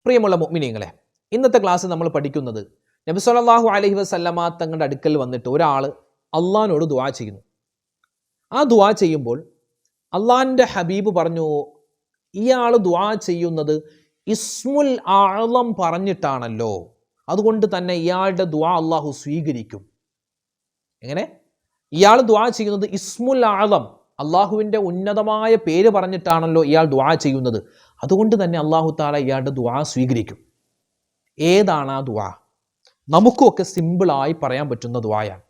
പ്രിയമുള്ള മുഅ്മിനീങ്ങളെ, ഇന്നത്തെ ക്ലാസ് നമ്മൾ പഠിക്കുന്നത് നബി സല്ലല്ലാഹു അലൈഹി വസല്ലമ തങ്ങളുടെ അടുക്കൽ വന്നിട്ട് ഒരാൾ അള്ളാഹിനോട് ദുആ ചെയ്യുന്നു. ആ ദുആ ചെയ്യുമ്പോൾ അള്ളാഹിൻ്റെ ഹബീബ് പറഞ്ഞു, ഇയാൾ ദുആ ചെയ്യുന്നത് ഇസ്മുൽ അഅ്ളം പറഞ്ഞിട്ടാണല്ലോ, അതുകൊണ്ട് തന്നെ ഇയാളുടെ ദുആ അള്ളാഹു സ്വീകരിക്കും. എങ്ങനെ? ഇയാൾ ദുആ ചെയ്യുന്നത് ഇസ്മുൽ അഅ്ളം, അള്ളാഹുവിൻ്റെ ഉന്നതമായ പേര് പറഞ്ഞിട്ടാണല്ലോ ഇയാൾ ദുആ ചെയ്യുന്നത്, അതുകൊണ്ട് തന്നെ അള്ളാഹു തആല ഇയാളുടെ ദുആ സ്വീകരിക്കും. ഏതാണ് ആ ദുആ? നമുക്കൊക്കെ സിമ്പിളായി പറയാൻ പറ്റുന്ന ദുആയാണ്.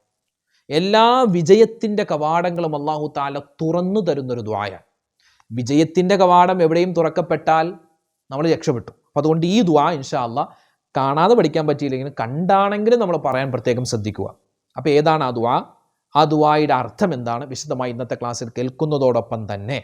എല്ലാ വിജയത്തിൻ്റെ കവാടങ്ങളും അള്ളാഹു തആല തുറന്നു തരുന്നൊരു ദുആയാണ്. വിജയത്തിൻ്റെ കവാടം എവിടെയും തുറക്കപ്പെട്ടാൽ നമ്മൾ രക്ഷപ്പെട്ടു. അപ്പോൾ അതുകൊണ്ട് ഈ ദുആ ഇൻഷാ അല്ലാഹ് കാണാതെ പഠിക്കാൻ പറ്റിയില്ലെങ്കിലും കണ്ടാണെങ്കിലും നമ്മൾ പറയാൻ പ്രത്യേകം ശ്രദ്ധിക്കുക. അപ്പോൾ ഏതാണ് ആ ദുആ? ആ ദുആയുടെ അർത്ഥം എന്താണ്? വിശദമായി ഇന്നത്തെ ക്ലാസ്സിൽ കേൾക്കുന്നതോടൊപ്പം തന്നെ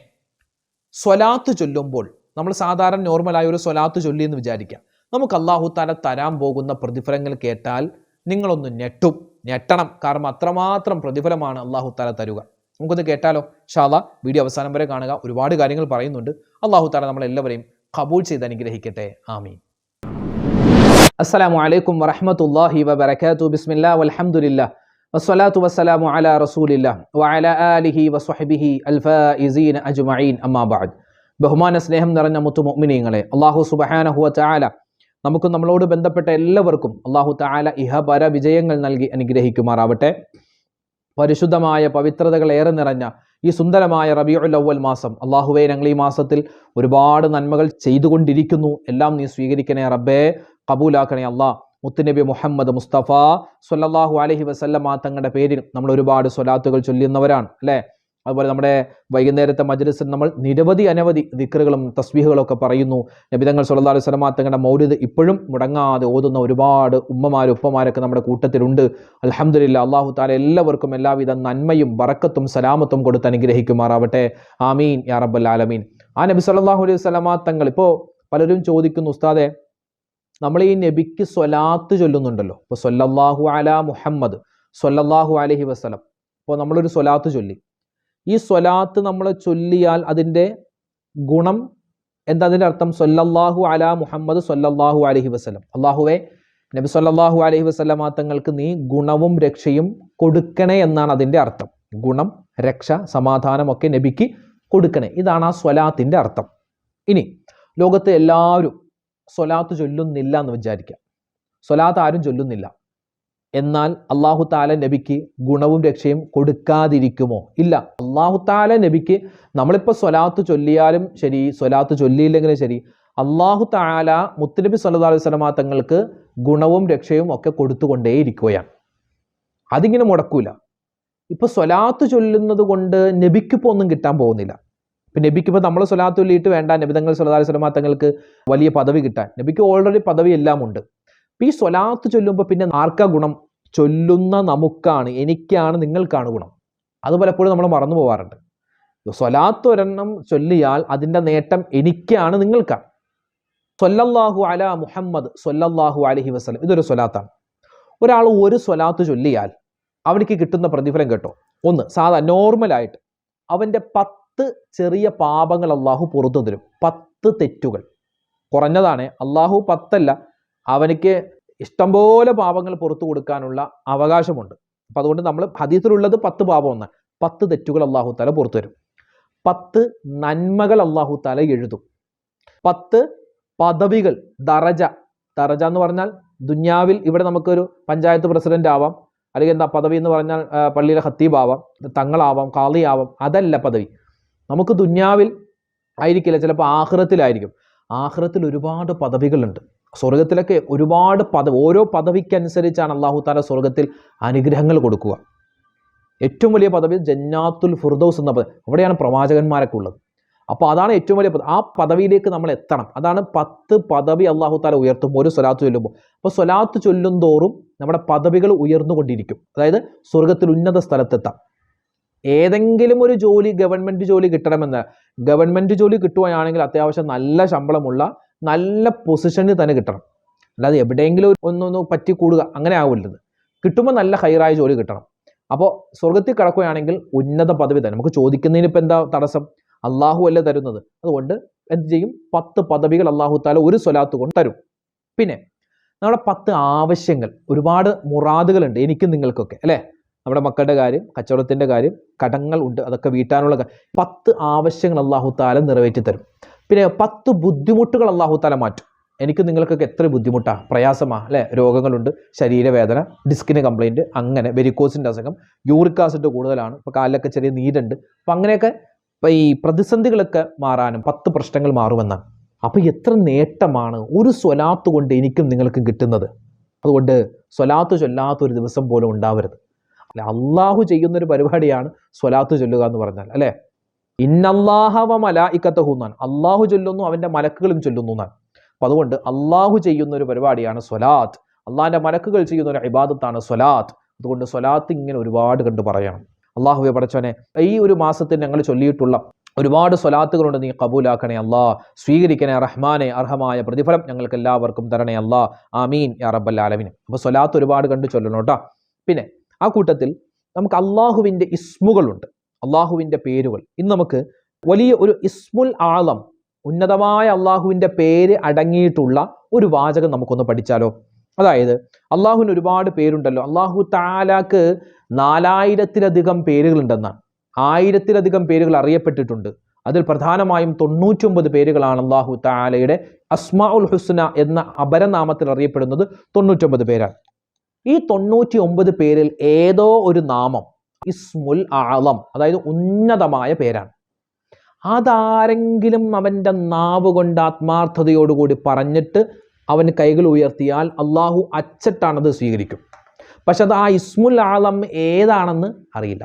സ്വലാത്ത് ചൊല്ലുമ്പോൾ നമ്മൾ സാധാരണ നോർമലായ ഒരു സ്വലാത്ത് ചൊല്ലി എന്ന് വിചാരിക്കാം. നമുക്ക് അല്ലാഹു തആല തരാൻ പോകുന്ന പ്രതിഫലങ്ങൾ കേട്ടാൽ നിങ്ങളൊന്ന് ഞെട്ടണം. കാരണം അത്രമാത്രം പ്രതിഫലമാണ് അല്ലാഹു തആല തരുക. നമുക്കൊന്ന് കേട്ടാലോ? ഇൻഷാ അല്ലാഹ് വീഡിയോ അവസാനം വരെ കാണുക. ഒരുപാട് കാര്യങ്ങൾ പറയുന്നുണ്ട്. അല്ലാഹു തആല നമ്മളെല്ലാവരെയും ഖബൂൽ ചെയ്ത് അനുഗ്രഹിക്കട്ടെ. ആമീൻ. അസ്സലാമു അലൈക്കും വറഹ്മത്തുള്ളാഹി വബറകാതുഹു. ബിസ്മില്ലാഹി വൽഹംദുലില്ലാഹ് വസ്സലാത്തു വസ്സലാമു അലാ റസൂലില്ലാഹ് വഅലാ ആലിഹി വസ്വഹ്ബിഹി അൽഫായിസീന അജ്മഈൻ. അമ്മാ ബഅദ്. ബഹുമാന സ്നേഹം നിറഞ്ഞ മുത്തു മുഅ്മിനീങ്ങളെ, അല്ലാഹു സുബ്ഹാനഹു വ തആല നമുക്ക് നമ്മളോട് ബന്ധപ്പെട്ട എല്ലാവർക്കും അല്ലാഹു തആല ഇഹപര വിജയങ്ങൾ നൽകി അനുഗ്രഹിക്കുമാറാവട്ടെ. പരിശുദ്ധമായ പവിത്രതകൾ ഏറെ നിറഞ്ഞ ഈ സുന്ദരമായ റബീഉൽ അവ്വൽ മാസം, അല്ലാഹുവേ, ഞങ്ങൾ ഈ മാസത്തിൽ ഒരുപാട് നന്മകൾ ചെയ്തുകൊണ്ടിരിക്കുന്നു. എല്ലാം നീ സ്വീകരിക്കണേ റബ്ബേ, കബൂലാക്കണേ അല്ലാഹ്. മുത്തുനബി മുഹമ്മദ് മുസ്തഫ സ്വല്ലല്ലാഹു അലൈഹി വസല്ലമ തങ്ങളുടെ പേരിൽ നമ്മൾ ഒരുപാട് സ്വലാത്തുകൾ ചൊല്ലുന്നവരാണ് അല്ലേ? അതുപോലെ നമ്മുടെ വൈകുന്നേരത്തെ മജ്ലിസിൽ നമ്മൾ അനവധി ദിക്റുകളും തസ്ബീഹുകളും ഒക്കെ പറയുന്നു. നബിതങ്ങൾ സ്വല്ലല്ലാഹു അലൈഹി വസല്ലമ തങ്ങളുടെ മൗലിദ് ഇപ്പോഴും മുടങ്ങാതെ ഓതുന്ന ഒരുപാട് ഉമ്മമാരും ഉപ്പമാരൊക്കെ നമ്മുടെ കൂട്ടത്തിലുണ്ട്. അൽഹംദുലില്ലാഹ്. അല്ലാഹു തആല എല്ലാവർക്കും എല്ലാവിധ നന്മയും ബറക്കത്തും സലാമത്തും കൊടുത്ത് അനുഗ്രഹിക്കുമാറാവട്ടെ. ആമീൻ യാ റബ്ബൽ ആലമീൻ. ആ നബി സ്വല്ലല്ലാഹു അലൈഹി വസല്ലമ തങ്ങൾ, ഇപ്പോൾ പലരും ചോദിക്കുന്നു, ഉസ്താദെ, നമ്മൾ ഈ നബിക്ക് സ്വലാത്ത് ചൊല്ലുന്നുണ്ടല്ലോ, ഇപ്പോൾ സ്വല്ലല്ലാഹു അലാ മുഹമ്മദ് സ്വല്ലല്ലാഹു അലൈഹി വസല്ലം, ഇപ്പോൾ നമ്മളൊരു സ്വലാത്ത് ചൊല്ലി, ഈ സ്വലാത്ത് നമ്മൾ ചൊല്ലിയാൽ അതിൻ്റെ ഗുണം എന്താ? അതിൻ്റെ അർത്ഥം സ്വല്ലല്ലാഹു അലാ മുഹമ്മദ് സ്വല്ലല്ലാഹു അലൈഹി വസല്ലം, അല്ലാഹുവേ, നബി സ്വല്ലല്ലാഹു അലൈഹി വസല്ലമ തങ്ങൾക്ക് നീ ഗുണവും രക്ഷയും കൊടുക്കണേ എന്നാണ് അതിൻ്റെ അർത്ഥം. ഗുണം, രക്ഷ, സമാധാനം ഒക്കെ നബിക്ക് കൊടുക്കണേ, ഇതാണ് ആ സ്വലാത്തിൻ്റെ അർത്ഥം. ഇനി ലോകത്ത് എല്ലാവരും സ്വലാത്ത് ചൊല്ലുന്നില്ല എന്ന് വിചാരിക്കാം. സ്വലാത്ത് ആരും ചൊല്ലുന്നില്ല, എന്നാൽ അല്ലാഹു തആല നബിക്ക് ഗുണവും രക്ഷയും കൊടുക്കാതിരിക്കുമോ? ഇല്ല. അല്ലാഹു തആല നബിക്ക് നമ്മളിപ്പോൾ സ്വലാത്ത് ചൊല്ലിയാലും ശരി, സ്വലാത്ത് ചൊല്ലിയില്ലെങ്കിലും ശരി, അല്ലാഹു തആല മുത്തുനബി സ്വല്ലല്ലാഹു അലൈഹി വസല്ലമ തങ്ങൾക്ക് ഗുണവും രക്ഷയും ഒക്കെ കൊടുത്തുകൊണ്ടേയിരിക്കുകയാണ്. അതിങ്ങനെ മുടക്കൂല. ഇപ്പോൾ സ്വലാത്ത് ചൊല്ലുന്നത് കൊണ്ട് നബിക്കിപ്പോൾ ഒന്നും കിട്ടാൻ പോകുന്നില്ല. ഇപ്പം നബിക്കിപ്പോൾ നമ്മൾ സ്വലാത്ത് ചൊല്ലിയിട്ട് വേണ്ട നബിതങ്ങൾ സ്വല്ലല്ലാഹു അലൈഹി വസല്ലമ തങ്ങൾക്ക് വലിയ പദവി കിട്ടാൻ. നബിക്ക് ഓൾറെഡി പദവി എല്ലാം ഉണ്ട്. ഈ സ്വലാത്ത് ചൊല്ലുമ്പോൾ പിന്നെ ആർക്കാ ഗുണം? ചൊല്ലുന്ന നമുക്കാണ്, എനിക്കാണ്, നിങ്ങൾക്കാണ് ഗുണം. അത് പലപ്പോഴും നമ്മൾ മറന്നു പോകാറുണ്ട്. സ്വലാത്ത് ഒരെണ്ണം ചൊല്ലിയാൽ അതിൻ്റെ നേട്ടം എനിക്കാണ്, നിങ്ങൾക്കാണ്. സ്വല്ലല്ലാഹു അലാ മുഹമ്മദ് സ്വല്ലല്ലാഹു അലൈഹി വസല്ലം, ഇതൊരു സ്വലാത്താണ്. ഒരാൾ ഒരു സ്വലാത്ത് ചൊല്ലിയാൽ അവനിക്ക് കിട്ടുന്ന പ്രതിഫലം കേട്ടോ. ഒന്ന്, സാധാ നോർമലായിട്ട് അവൻ്റെ 10 ചെറിയ പാപങ്ങൾ അള്ളാഹു പുറത്തു തരും. 10 തെറ്റുകൾ കുറഞ്ഞതാണ്. അള്ളാഹു 10 അല്ല, അവനിക്ക് ഇഷ്ടംപോലെ പാപങ്ങൾ പുറത്തു കൊടുക്കാനുള്ള അവകാശമുണ്ട്. അപ്പം അതുകൊണ്ട് നമ്മൾ ഹദീസിലുള്ളത് 10 പാപം ഒന്ന്, 10 തെറ്റുകൾ അല്ലാഹു തആല പുറത്തു തരും. 10 നന്മകൾ അല്ലാഹു തആല എഴുതും. 10 പദവികൾ, ദറജ എന്ന് പറഞ്ഞാൽ ദുന്യാവിൽ ഇവിടെ നമുക്കൊരു പഞ്ചായത്ത് പ്രസിഡന്റ് ആവാം, അല്ലെങ്കിൽ എന്താ പദവി എന്ന് പറഞ്ഞാൽ പള്ളിയിലെ ഖത്തീബാവാം, തങ്ങളാവാം, ഖാളിയാവാം. അതല്ല പദവി. നമുക്ക് ദുന്യാവിൽ ആയിരിക്കില്ല, ചിലപ്പോൾ ആഖിറത്തിലായിരിക്കും. ആഖിറത്തിൽ ഒരുപാട് പദവികളുണ്ട്. സ്വർഗത്തിലൊക്കെ ഒരുപാട് പദവി, ഓരോ പദവിക്കനുസരിച്ചാണ് അല്ലാഹു തആല സ്വർഗത്തിൽ അനുഗ്രഹങ്ങൾ കൊടുക്കുക. ഏറ്റവും വലിയ പദവി ജന്നാത്തുൽ ഫിർദൗസ് എന്ന പദവി, അവിടെയാണ് പ്രവാചകന്മാരൊക്കെ ഉള്ളത്. അപ്പോൾ അതാണ് ഏറ്റവും വലിയ പദവി. ആ പദവിയിലേക്ക് നമ്മൾ എത്തണം. അതാണ് 10 പദവി അല്ലാഹു തആല ഉയർത്തും ഒരു സ്വലാത്ത് ചൊല്ലുമ്പോൾ. അപ്പോൾ സ്വലാത്ത് ചൊല്ലും തോറും നമ്മുടെ പദവികൾ ഉയർന്നുകൊണ്ടിരിക്കും. അതായത് സ്വർഗത്തിൽ ഉന്നത സ്ഥലത്തെത്താം. ഏതെങ്കിലും ഒരു ജോലി, ഗവൺമെൻറ് ജോലി കിട്ടണമെന്ന്, ഗവൺമെൻറ് ജോലി കിട്ടുകയാണെങ്കിൽ അത്യാവശ്യം നല്ല ശമ്പളമുള്ള നല്ല പൊസിഷനിൽ തന്നെ കിട്ടണം. അല്ലാതെ എവിടെയെങ്കിലും ഒന്നൊന്ന് പറ്റി കൂടുക അങ്ങനെ ആവില്ലത്. കിട്ടുമ്പോൾ നല്ല ഹൈറായ ജോലി കിട്ടണം. അപ്പോൾ സ്വർഗത്തിൽ കിടക്കുകയാണെങ്കിൽ ഉന്നത പദവി തന്നെ. നമുക്ക് ചോദിക്കുന്നതിന് ഇപ്പം എന്താ തടസ്സം? അള്ളാഹു അല്ലേ തരുന്നത്. അതുകൊണ്ട് എന്ത് ചെയ്യും? 10 പദവികൾ അല്ലാഹു തആല ഒരു സ്വലാത്ത് കൊണ്ട് തരും. പിന്നെ നമ്മുടെ 10 ആവശ്യങ്ങൾ, ഒരുപാട് മുറാദുകളുണ്ട് എനിക്കും നിങ്ങൾക്കൊക്കെ അല്ലേ? നമ്മുടെ മക്കളുടെ കാര്യം, കച്ചവടത്തിൻ്റെ കാര്യം, കടങ്ങൾ ഉണ്ട്, അതൊക്കെ വീട്ടാനുള്ള 10 ആവശ്യങ്ങൾ അല്ലാഹു തആല നിറവേറ്റി തരും. പിന്നെ 10 ബുദ്ധിമുട്ടുകൾ അല്ലാഹു തആല മാറ്റും. എനിക്ക് നിങ്ങൾക്കൊക്കെ എത്ര ബുദ്ധിമുട്ടാണ്, പ്രയാസമാണ് അല്ലേ? രോഗങ്ങളുണ്ട്, ശരീരവേദന, ഡിസ്കിന് കംപ്ലൈൻറ്റ്, അങ്ങനെ വെരിക്കോസിൻ്റെ അസുഖം, യൂറിക് ആസിഡ് കൂടുതലാണ്, ഇപ്പോൾ കാലിലൊക്കെ ചെറിയ നീരുണ്ട്. അപ്പം അങ്ങനെയൊക്കെ ഇപ്പോൾ ഈ പ്രതിസന്ധികളൊക്കെ മാറാനും 10 പ്രശ്നങ്ങൾ മാറുമെന്നാണ്. അപ്പോൾ എത്ര നേട്ടമാണ് ഒരു സ്വലാത്ത് കൊണ്ട് എനിക്കും നിങ്ങൾക്കും കിട്ടുന്നത്. അതുകൊണ്ട് സ്വലാത്ത് ചൊല്ലാത്തൊരു ദിവസം പോലും ഉണ്ടാവരുത്. അല്ലെ, അള്ളാഹു ചെയ്യുന്നൊരു പരിപാടിയാണ് സ്വലാത്ത് ചൊല്ലുക എന്ന് പറഞ്ഞാൽ അല്ലേ? ഇന്നല്ലാഹ വ മലായികതഹു എന്നാണ്. അള്ളാഹു ചൊല്ലുന്നു, അവൻ്റെ മലക്കുകളും ചൊല്ലുന്നു എന്നാണ്. അപ്പം അതുകൊണ്ട് അള്ളാഹു ചെയ്യുന്ന ഒരു പരിപാടിയാണ് സ്വലാത്ത്. അള്ളാഹിൻ്റെ മലക്കുകൾ ചെയ്യുന്ന ഒരു ഇബാദത്താണ് സ്വലാത്ത്. അതുകൊണ്ട് സ്വലാത്ത് ഇങ്ങനെ ഒരുപാട് കണ്ട് പറയണം. അള്ളാഹുവെ പടച്ചോനെ, ഈ ഒരു മാസത്തിൽ ഞങ്ങൾ ചൊല്ലിയിട്ടുള്ള ഒരുപാട് സ്വലാത്തുകളുണ്ട്, നീ കബൂലാക്കണേ അല്ലാ, സ്വീകരിക്കണേ റഹ്മാനെ, അർഹമായ പ്രതിഫലം ഞങ്ങൾക്ക് എല്ലാവർക്കും തരണേ അല്ലാ, ആമീൻ യാ റബ്ബൽ ആലമീൻ. അപ്പോൾ സ്വലാത്ത് ഒരുപാട് കണ്ട് ചൊല്ലണം കേട്ടോ. പിന്നെ ആ കൂട്ടത്തിൽ നമുക്ക് അള്ളാഹുവിൻ്റെ ഇസ്മുകളുണ്ട്, അള്ളാഹുവിൻ്റെ പേരുകൾ. ഇന്ന് നമുക്ക് വലിയ ഒരു ഇസ്മുൽ ആളം, ഉന്നതമായ അള്ളാഹുവിൻ്റെ പേര് അടങ്ങിയിട്ടുള്ള ഒരു വാചകം നമുക്കൊന്ന് പഠിച്ചാലോ? അതായത് അള്ളാഹുവിന് ഒരുപാട് പേരുണ്ടല്ലോ. അള്ളാഹു തആലാക്ക് 4000-ലധികം പേരുകളുണ്ടെന്നാണ്. 1000-ലധികം പേരുകൾ അറിയപ്പെട്ടിട്ടുണ്ട്. അതിൽ പ്രധാനമായും 99 പേരുകളാണ് അള്ളാഹു തആലയുടെ അസ്മാഉൽ ഹുസ്ന എന്ന അപരനാമത്തിൽ അറിയപ്പെടുന്നത്. 99 പേരാണ്. ഈ 99 പേരിൽ ഏതോ ഒരു നാമം ഇസ്മുൽ ആളം, അതായത് ഉന്നതമായ പേരാണ്. അതാരെങ്കിലും അവൻ്റെ നാവ് കൊണ്ട് ആത്മാർത്ഥതയോടുകൂടി പറഞ്ഞിട്ട് അവന് കൈകൾ ഉയർത്തിയാൽ അള്ളാഹു അച്ചട്ടാണത് സ്വീകരിക്കും. പക്ഷെ അത് ആ ഇസ്മുൽ ആളം ഏതാണെന്ന് അറിയില്ല.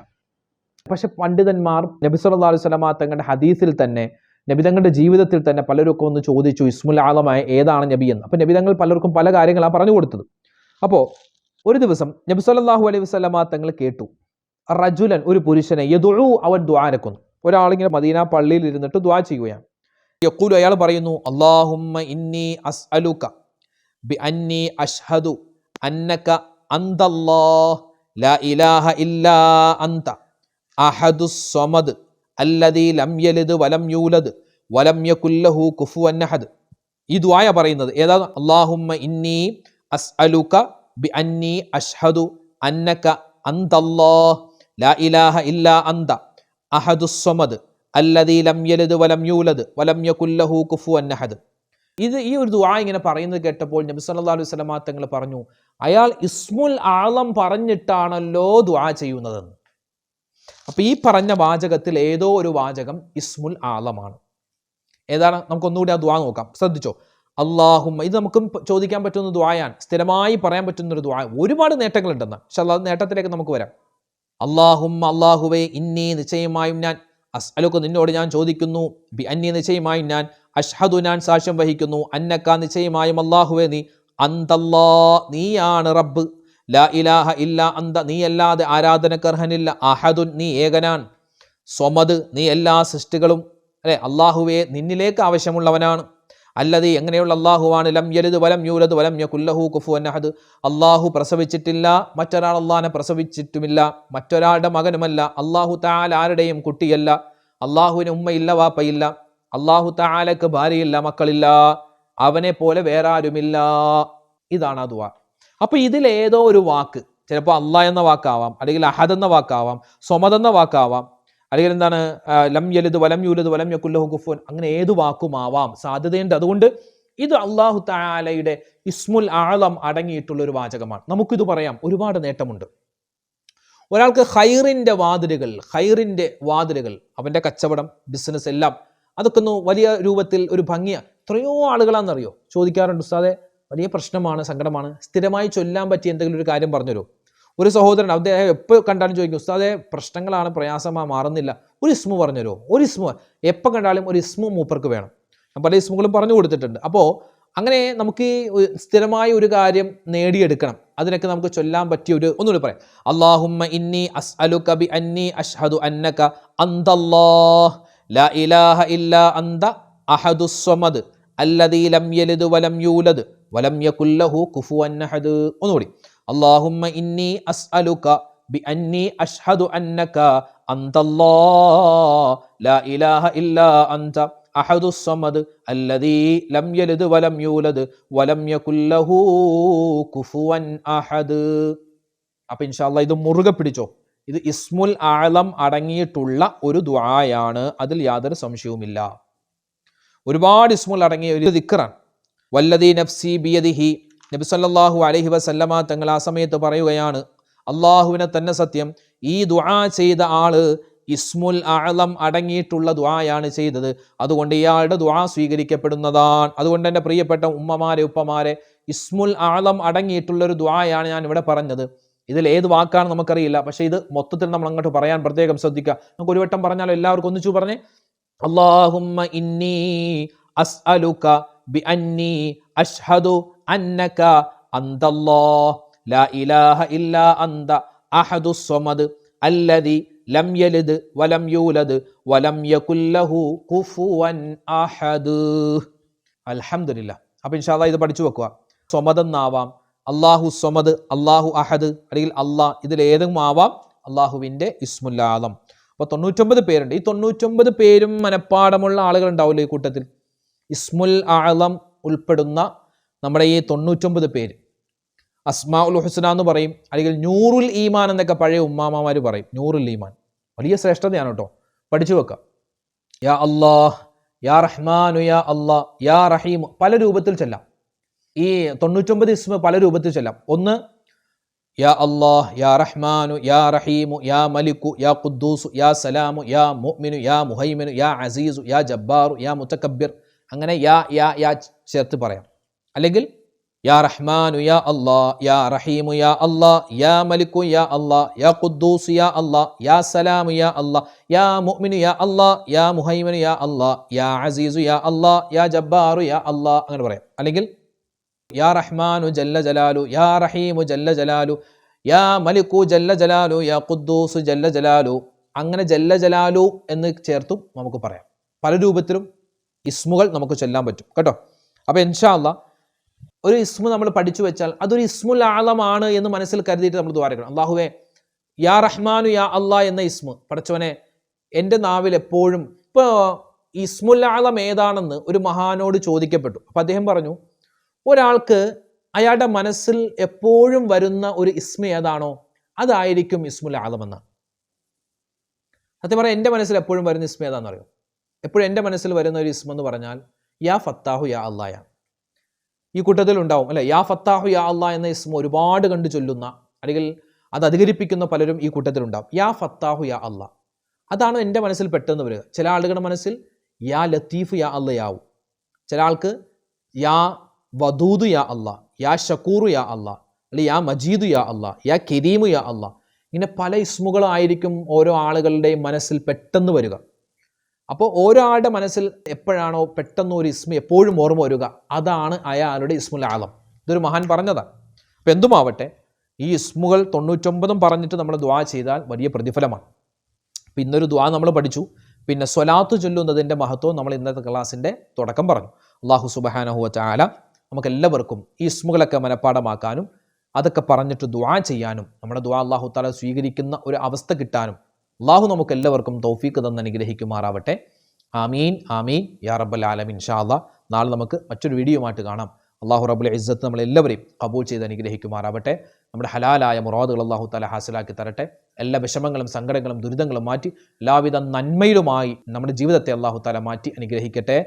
പക്ഷെ പണ്ഡിതന്മാർ നബി സല്ലല്ലാഹു അലൈഹി വസല്ലമ തങ്ങളുടെ ഹദീസിൽ തന്നെ, നബി തങ്ങളുടെ ജീവിതത്തിൽ തന്നെ പലരൊക്കെ ഒന്ന് ചോദിച്ചു ഇസ്മുൽ ആളമായ ഏതാണ് നബി എന്ന്. അപ്പോൾ നബി തങ്ങൾ പലർക്കും പല കാര്യങ്ങളാണ് പറഞ്ഞു കൊടുത്തത്. അപ്പോൾ ഒരു ദിവസം നബി സല്ലല്ലാഹു അലൈഹി വസല്ലമ തങ്ങൾ കേട്ടു, റജുലൻ, ഒരു പുരുഷനെ, യദുഉ, അവൻ ദുആ അരക്കുന്നു. ഒരാളിങ്ങനെ മദീന പള്ളിയിൽ ഇരുന്നിട്ട് ദുആ ചെയ്യുകയാണ്. യഖൂലു, അയാൾ പറയുന്നു, അല്ലാഹുമ്മ ഇന്നി അസ്അലുക ബിഅന്നി അഷ്ഹദു അന്നക അന്തല്ലാഹ് ലാ ഇലാഹ ഇല്ലാ അന്ത അഹദുസ് സ്വമദ് അല്ലദീ ലം യലിദ് വലം യൂലദ് വലം യകുൽ ലഹു കുഫുവൻ അഹദ്. ഈ ദുആയ പറയുന്നത് ഏതാ? അല്ലാഹുമ്മ ഇന്നി അസ്അലുക ബിഅന്നി അഷ്ഹദു അന്നക അന്തല്ലാഹ് ലാ ഇലാഹ ഇല്ലാ അന്ത അഹദുസ് സ്വമദ് അല്ലദീ ലം യലിദ് വലം യൂലദ് വലം യകുൽ ലഹു കുഫുവൻ അഹദ്. ഈ ഒരു ദുആ ഇങ്ങനെ പറയുന്നത് കേട്ടപ്പോൾ നബി സല്ലല്ലാഹു അലൈഹി വസല്ലമ തങ്ങൾ പറഞ്ഞു, അയാൾ ഇസ്മുൽ ആളം പറഞ്ഞിട്ടാണല്ലോ ദുആ ചെയ്യുന്നതെന്ന്. അപ്പോൾ ഈ പറഞ്ഞ വാചകത്തിൽ ഏതോ ഒരു വാചകം ഇസ്മുൽ ആളമാണ്. ഏതാണ്? നമുക്കൊന്നുകൂടി ആ ദുആ നോക്കാം. ശ്രദ്ധിച്ചോ. അല്ലാഹുമ്മ, ഇത് നമുക്കും ചോദിക്കാൻ പറ്റുന്ന ദുആയാണ്, സ്ഥിരമായി പറയാൻ പറ്റുന്ന ഒരു ദുആ. ഒരുപാട് നേട്ടങ്ങളുണ്ടെന്ന്. ഇൻഷാല്ലാ നേട്ടത്തിലേക്ക് നമുക്ക് വരാം. അല്ലാഹുമ്മ, അല്ലാഹുവേ, ഇന്നി, നിശ്ചയമായും ഞാൻ, അസ്അലുക, നിന്നോട് ഞാൻ ചോദിക്കുന്നു, ബി അന്നി, നിശ്ചയമായും ഞാൻ, അഷ്ഹദു, ഞാൻ സാക്ഷ്യം വഹിക്കുന്നു, അന്നക, നിശ്ചയമായും അല്ലാഹുവേ നീ, അന്തല്ലാഹ്, നീയാണ് റബ്ബ്, ലാ ഇലാഹ ഇല്ലാ അന്ത, നീ അല്ലാതെ ആരാധനക്കർഹനില്ല, അഹദുൻ, നീ ഏകനാൻ, സ്വമദ്, നീ എല്ലാ സൃഷ്ടികളും അല്ലെ അല്ലാഹുവേ നിന്നിലേക്ക് ആവശ്യമുള്ളവനാണ്, അല്ലതി, എങ്ങനെയുള്ള അല്ലാഹുവാണ്, ലം യലിദ് വലം യൂലദ് വലം യകുൽ ലഹു കുഫുവൻ അഹദ്, അല്ലാഹു പ്രസവിച്ചിട്ടില്ല, മറ്റൊരാൾ അല്ലാഹനെ പ്രസവിച്ചിട്ടുമില്ല, മറ്റൊരാളുടെ മകനുമല്ല, അല്ലാഹു തആല ആരുടെയും കുട്ടിയല്ല, അല്ലാഹുവിന് ഉമ്മയില്ല വാപ്പയില്ല, അല്ലാഹു തആലക്ക് ഭാര്യയില്ല മക്കളില്ല, അവനെ പോലെ വേറെ ആരുമില്ല. ഇതാണ് ആ ദുആ. അപ്പോൾ ഇതിലേതോ ഒരു വാക്ക്, ചിലപ്പോൾ അല്ലാഹ് എന്ന വാക്കാവാം, അല്ലെങ്കിൽ അഹദ് എന്ന വാക്കാവാം, സ്വമദ് എന്ന വാക്കാവാം, അല്ലെങ്കിൽ എന്താണ് ലം യലിദ് വലം യൂലദ് വലം യകുൽ ലഹു കുഫുവൻ, അങ്ങനെ ഏതു വാക്കുമാവാം, സാധ്യതയുണ്ട്. അതുകൊണ്ട് ഇത് അല്ലാഹു തആലയുടെ ഇസ്മുൽ ആളം അടങ്ങിയിട്ടുള്ള ഒരു വാചകമാണ്. നമുക്കിത് പറയാം, ഒരുപാട് നേട്ടമുണ്ട്. ഒരാൾക്ക് ഖൈറിൻ്റെ വാതിലുകൾ, അവൻ്റെ കച്ചവടം, ബിസിനസ് എല്ലാം, അതൊക്കെ ഒന്ന് വലിയ രൂപത്തിൽ ഒരു ഭംഗിയാണ്. എത്രയോ ആളുകളാണെന്നറിയോ ചോദിക്കാറുണ്ട്, ഉസ്താദെ വലിയ പ്രശ്നമാണ്, സങ്കടമാണ്, സ്ഥിരമായി ചൊല്ലാൻ പറ്റിയ എന്തെങ്കിലും ഒരു കാര്യം പറഞ്ഞുതരോ? ഒരു സഹോദരൻ, അദ്ദേഹം എപ്പോൾ കണ്ടാലും ചോദിക്കും, ഉസ്താദെ പ്രശ്നങ്ങളാണ്, പ്രയാസമാണ്, മാറുന്നില്ല, ഒരു ഇസ്മു പറഞ്ഞുതരോ? ഒരു ഇസ്മു, എപ്പോൾ കണ്ടാലും ഒരു ഇസ്മു മൂപ്പർക്ക് വേണം. ഞാൻ പല ഇസ്മുകളും പറഞ്ഞു കൊടുത്തിട്ടുണ്ട്. അപ്പോൾ അങ്ങനെ നമുക്ക് സ്ഥിരമായ ഒരു കാര്യം നേടിയെടുക്കണം. അതിനൊക്കെ നമുക്ക് ചൊല്ലാൻ പറ്റിയ ഒന്നുകൂടി പറയാം. അല്ലാഹുമ്മ ഇന്നി അസ്അലുക ബി അന്നി അഷ്ഹദു അന്നക അന്തല്ലാഹ് ലാ ഇലാഹ ഇല്ലാ അന്ത അഹദുസ് സ്വമദ് അല്ലദീ ലം യലിദ് വലം യൂലദ് വലം യകുൽ ലഹു കുഫുവൻ അഹദ്. ഒന്നുകൂടി. അല്ലാഹുമ്മ ഇന്നി അസ്അലുക ബി അന്നി അഷ്ഹദു അന്നക അന്തല്ലാഹ് ലാ ഇലാഹ ഇല്ലാ അന്ത അഹദുസ് സമദ് അല്ലദീ ലം യലിദ് വലം യൂലദ് വലം യകുൽ ലഹു കുഫുവൻ അഹദ്. അപ്പൊ ഇൻഷാ അല്ലാഹ് ഇത് മുറുകെ പിടിച്ചോ. ഇത് ഇസ്മുൽ ആലം അടങ്ങിയിട്ടുള്ള ഒരു ദുആയാണ്, അതിൽ യാതൊരു സംശയവുമില്ല. ഒരുപാട് ഇസ്മുൽ അടങ്ങിയ ഒരു ദിക്റാണ്. വല്ലദീ നഫ്സി ബിയദിഹി, നബി സല്ലല്ലാഹു അലൈഹി വസല്ലമ തങ്ങൾ ആ സമയത്ത് പറയുകയാണ്, അള്ളാഹുവിനെ തന്നെ സത്യം, ഈ ദുആ ചെയ്ത ആള് ഇസ്മുൽ ആലം അടങ്ങിയിട്ടുള്ള ദുആയാണ് ചെയ്തത്, അതുകൊണ്ട് ഇയാളുടെ ദുആ സ്വീകരിക്കപ്പെടുന്നതാണ്. അതുകൊണ്ട് എൻ്റെ പ്രിയപ്പെട്ട ഉമ്മമാരെ ഉപ്പമാരെ, ഇസ്മുൽ ആലം അടങ്ങിയിട്ടുള്ള ഒരു ദുആയാണ് ഞാൻ ഇവിടെ പറഞ്ഞത്. ഇതിൽ ഏത് വാക്കാണ് നമുക്കറിയില്ല, പക്ഷേ ഇത് മൊത്തത്തിൽ നമ്മൾ അങ്ങോട്ട് പറയാൻ പ്രത്യേകം ശ്രദ്ധിക്കുക. നമുക്ക് ഒരു വട്ടം പറഞ്ഞാലോ, എല്ലാവർക്കും ഒന്നിച്ചു പറഞ്ഞേ. അല്ലാഹുമ്മ ഇന്നി അസ്അലുക ബിഅന്നി അശ്ഹദു അന്നക അന്തല്ലാഹ് ലാ ഇലാഹ ഇല്ലാ അന്ത അഹദുസ് സമദ് അല്ലദി ലം യലിദ് വലം യൂലദ് വലം യകുൽ ലഹു കുഫുവൻ അഹദ്. അൽഹംദുലില്ലാഹ്. അപ്പോൾ ഇൻഷാ അല്ലാഹ് ഇത് പഠിച്ചു വെക്കുക. സ്വമദ് എന്നാവാം, അല്ലാഹു സ്വമദ്, അല്ലാഹു അഹദ്, അല്ലെങ്കിൽ അല്ലാഹ്, ഇതിലേതും ആവാം അള്ളാഹുവിൻ്റെ ഇസ്മുൽ ആലം. അപ്പോൾ 99 പേരുണ്ട്. ഈ 99 പേരും മനപ്പാടമുള്ള ആളുകൾ ഉണ്ടാവില്ല ഈ കൂട്ടത്തിൽ. ഇസ്മുൽ ആലം ഉൾപ്പെടുന്ന നമ്മുടെ ഈ 99 പേര് അസ്മാഉൽ ഹുസ്ന എന്ന് പറയും, അല്ലെങ്കിൽ നൂറുൽ ഈമാൻ എന്നൊക്കെ പഴയ ഉമ്മാമാർ പറയും. നൂറുൽ ഈമാൻ വലിയ ശ്രേഷ്ഠതയാണ് കേട്ടോ, പഠിച്ചു വെക്കാം. യാ അല്ലാഹ്, യാ റഹ്മാനു, യാ അല്ലാഹ്, യാ റഹീം, പല രൂപത്തിൽ ചെല്ലാം. ഈ 99 ഇസ്മ പല രൂപത്തിൽ ചെല്ലാം. ഒന്ന് യാ അല്ലാഹ്, യാ റഹ്മാനു, യാ റഹീമു, യാ മലിക്കു, യാ ഖുദ്ദൂസു, യാ സലാമു, യാ മുഅ്മിനു, യാ മുഹൈമിനു, യാ അസീസു, യാ ജബ്ബാറു, യാ മുതകബ്ബിർ, അങ്ങനെ യാ ചേർത്ത് പറയാം. അല്ലെങ്കിൽ യാ റഹ്മാനു യാ അല്ലാഹ്, യാ റഹീമു യാ അല്ലാഹ്, യാ മലിക്കു യാ അല്ലാഹ്, യാ ഖുദ്ദൂസ് യാ അല്ലാഹ്, യാ സലാമു യാ അല്ലാഹ്, യാ മുഅ്മിനു യാ അല്ലാഹ്, യാ മുഹൈമിനു യാ അല്ലാഹ്, യാ അസീസു യാ അല്ലാഹ്, യാ ജബ്ബാറു യാ അല്ലാഹ്, അങ്ങനെ പറയാം. അല്ലെങ്കിൽ യാ റഹ്മാനു ജല്ല ജലാലു, യാ റഹീമു ജല്ല ജലാലു, യാ മലിക്കു ജല്ല ജലാലു, യാ ഖുദ്ദൂസ് ജല്ല ജലാലു, അങ്ങനെ ജല്ല ജലാലു എന്ന് ചേർത്തും നമുക്ക് പറയാം. പല രൂപത്തിലും ഇസ്മുകൾ നമുക്ക് ചൊല്ലാൻ പറ്റും കേട്ടോ. അപ്പോൾ ഇൻഷാ അല്ലാഹ് ഒരു ഇസ്മു നമ്മൾ പഠിച്ചു വെച്ചാൽ അതൊരു ഇസ്മുൽ ആലമാണ് എന്ന് മനസ്സിൽ കരുതിയിട്ട് നമ്മൾ ദുആ ചെയ്യണം. അല്ലാഹുവേ, യാ റഹ്മാനു യാ അല്ലാഹ് എന്ന ഇസ്മു പടച്ചവനെ എൻ്റെ നാവിൽ എപ്പോഴും. ഇപ്പോൾ ഇസ്മുൽ ആലം ഏതാണെന്ന് ഒരു മഹാനോട് ചോദിക്കപ്പെട്ടു. അപ്പോൾ അദ്ദേഹം പറഞ്ഞു, ഒരാൾക്ക് അയാളുടെ മനസ്സിൽ എപ്പോഴും വരുന്ന ഒരു ഇസ്മ ഏതാണോ അതായിരിക്കും ഇസ്മുൽ ആലം എന്നാണ്. സത്യം പറയാം, എൻ്റെ മനസ്സിൽ എപ്പോഴും വരുന്ന ഇസ്മ ഏതാണെന്ന് അറിയോ? എപ്പോഴും എൻ്റെ മനസ്സിൽ വരുന്ന ഒരു ഇസ്മ എന്ന് പറഞ്ഞാൽ യാ ഫത്താഹു യാ അല്ലാഹ്. ഈ കൂട്ടത്തിൽ ഉണ്ടാവും അല്ലെ, യാ ഫത്താഹു യാ അല്ലാഹ് എന്ന ഇസ്മ ഒരുപാട് കണ്ടു ചൊല്ലുന്ന, അല്ലെങ്കിൽ അത് അധികരിപ്പിക്കുന്ന പലരും ഈ കൂട്ടത്തിലുണ്ടാവും. യാ ഫത്താഹു യാ അല്ലാഹ്, അതാണ് എൻ്റെ മനസ്സിൽ പെട്ടെന്ന് വരിക. ചില ആളുകളുടെ മനസ്സിൽ യാ ലത്തീഫ് യാ അല്ലാഹ് ആവും. ചില ആൾക്ക് യാ വദൂദ് യാ അല്ലാഹ്, യാ ഷക്കൂറു യാ അല്ലാഹ്, അല്ലെങ്കിൽ യാ മജീദു യാ അല്ലാഹ്, യാ കരീമു യാ അല്ലാഹ്. ഇങ്ങനെ പല ഇസ്മുകളായിരിക്കും ഓരോ ആളുകളുടെയും മനസ്സിൽ പെട്ടെന്ന് വരിക. അപ്പോൾ ഓരോ ആളുടെ മനസ്സിൽ എപ്പോഴാണോ പെട്ടെന്ന് ഒരു ഇസ്മ എപ്പോഴും ഓർമ്മ വരിക, അതാണ് അയാളുടെ ഇസ്മുൽ ആലം. ഇതൊരു മഹാൻ പറഞ്ഞതാണ്. അപ്പോൾ എന്തുമാവട്ടെ, ഈ ഇസ്മുകൾ 99 പറഞ്ഞിട്ട് നമ്മൾ ദുആ ചെയ്താൽ വലിയ പ്രതിഫലമാണ്. അപ്പോൾ ഇന്നൊരു ദുആ നമ്മൾ പഠിച്ചു. പിന്നെ സ്വലാത്ത് ചൊല്ലുന്നതിൻ്റെ മഹത്വം നമ്മൾ ഇന്നത്തെ ക്ലാസ്സിൻ്റെ തുടക്കം പറഞ്ഞു. അല്ലാഹു സുബ്ഹാനഹു വ തആല നമുക്കെല്ലാവർക്കും ഈ ഇസ്മുകളൊക്കെ മനഃപ്പാടമാക്കാനും അതൊക്കെ പറഞ്ഞിട്ട് ദുആ ചെയ്യാനും നമ്മുടെ ദുആ അല്ലാഹു തആല സ്വീകരിക്കുന്ന ഒരു അവസ്ഥ കിട്ടാനും അല്ലാഹു നമുക്ക് എല്ലാവർക്കും തൗഫീഖ് തന്ന് അനുഗ്രഹിക്കുമാറാവട്ടെ. ആമീൻ ആമീൻ യാ റബ്ബൽ ആലമീൻ. ഇൻഷാ അല്ലാഹ് നാളെ നമുക്ക് മറ്റൊരു വീഡിയോയുമായിട്ട് കാണാം. അല്ലാഹു റബ്ബുൽ ഇസ്സത്ത് നമ്മളെല്ലാവരെയും ഖബൂൽ ചെയ്ത് അനുഗ്രഹിക്കുമാറാവട്ടെ. നമ്മുടെ ഹലാലായ മുറാദുകൾ അല്ലാഹു തആല ഹാസിലാക്കി തരട്ടെ. എല്ലാ വിഷമങ്ങളും സങ്കടങ്ങളും ദുരിതങ്ങളും മാറ്റി എല്ലാവിധ നന്മയിലുമായി നമ്മുടെ ജീവിതത്തെ അല്ലാഹു തആല മാറ്റി അനുഗ്രഹിക്കട്ടെ.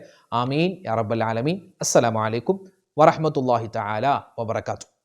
ആമീൻ യാ റബ്ബൽ ആലമീൻ. അസ്സലാമു അലൈക്കും വറഹ്മത്തുള്ളാഹി തആല വബറകാതുഹു.